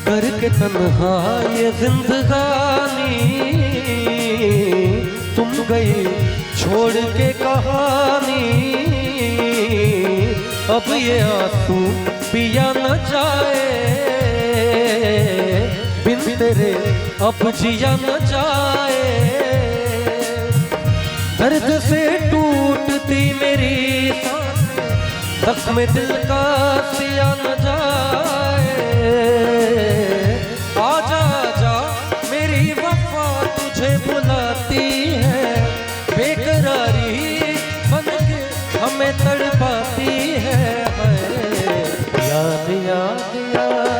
करके तन्हा ये जिंदगानी तुम गई छोड़ के कहानी। अब ये आंसू पिया न जाए, बिन तेरे अब जिया न जाए। दर्द से टूटती मेरी सांसें, जख्म दिल का सिया न जाए। आजा आजा मेरी वफा तुझे बुलाती है, बेकरारी बन के हमें तड़पाती है। याद याद याद